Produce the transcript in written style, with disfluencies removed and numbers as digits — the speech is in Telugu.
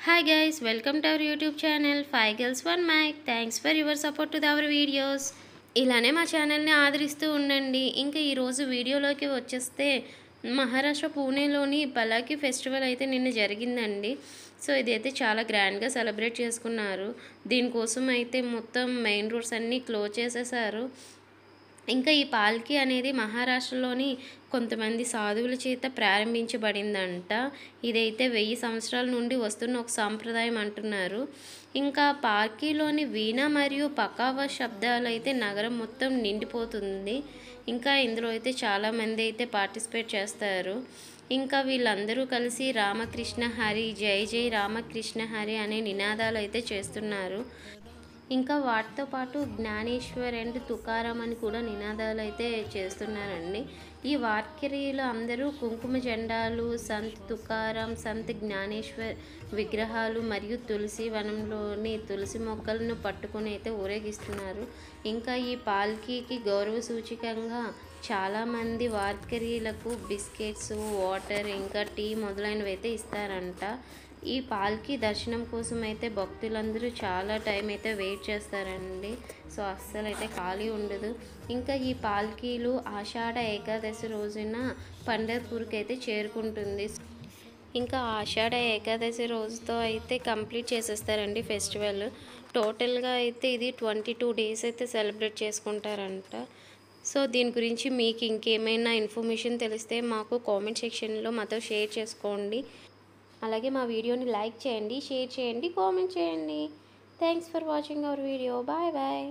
Hi guys, welcome to our YouTube channel 5 Girls 1 Mic. Thanks for your support to our videos. ఇలానే మా ఛానల్ని ఆదరిస్తూ ఉండండి. ఇంకా ఈరోజు వీడియోలోకి వచ్చేస్తే మహారాష్ట్ర పూణేలోని పలాకి ఫెస్టివల్ అయితే నిన్న జరిగిందండి. సో ఇదైతే చాలా గ్రాండ్గా సెలబ్రేట్ చేసుకున్నారు. దీనికోసం అయితే మొత్తం మెయిన్ రోడ్స్ అన్నీ క్లోజ్ చేసేసారు. ఇంకా ఈ పాల్కీ అనేది మహారాష్ట్రలోని కొంతమంది సాధువుల చేత ప్రారంభించబడిందంట. ఇదైతే 1000 సంవత్సరాల నుండి వస్తున్న ఒక సాంప్రదాయం అంటున్నారు. ఇంకా పాల్కీలోని వీణ మరియు పకావ శబ్దాలు అయితే నగరం మొత్తం నిండిపోతుంది. ఇంకా ఇందులో అయితే చాలామంది అయితే పార్టిసిపేట్ చేస్తారు. ఇంకా వీళ్ళందరూ కలిసి రామకృష్ణ హరి, జై జై రామకృష్ణ హరి అనే నినాదాలు అయితే చేస్తున్నారు. ఇంకా వాటితో పాటు జ్ఞానేశ్వర్ అండ్ తుకారాం అని కూడా నినాదాలు అయితే చేస్తున్నారండి. ఈ వార్కరీలు అందరూ కుంకుమ జెండాలు, సంత్ తుకారాం, సంత్ జ్ఞానేశ్వర్ విగ్రహాలు మరియు తులసి వనంలోని తులసి మొక్కలను పట్టుకుని అయితే ఊరేగిస్తున్నారు. ఇంకా ఈ పాల్కీకి గౌరవ సూచికంగా చాలామంది వార్కరీలకు బిస్కెట్స్, వాటర్, ఇంకా టీ మొదలైనవి అయితే ఇస్తారంట. ఈ పాల్కీ దర్శనం కోసం అయితే భక్తులందరూ చాలా టైం అయితే వెయిట్ చేస్తారండి. సో అస్సలు అయితే ఖాళీ ఉండదు. ఇంకా ఈ పాల్కీలు ఆషాఢ ఏకాదశి రోజున పండర్పూర్కి అయితే చేరుకుంటుంది. ఇంకా ఆషాఢ ఏకాదశి రోజుతో అయితే కంప్లీట్ చేసేస్తారండి ఫెస్టివల్. టోటల్గా అయితే ఇది 22 డేస్ అయితే సెలబ్రేట్ చేసుకుంటారంట. సో దీని గురించి మీకు ఇంకేమైనా ఇన్ఫర్మేషన్ తెలిస్తే మాకు కామెంట్ సెక్షన్లో మాతో షేర్ చేసుకోండి. అలాగే మా వీడియోని లైక్ చేయండి, షేర్ చేయండి, కామెంట్ చేయండి. Thanks for watching our video. Bye bye.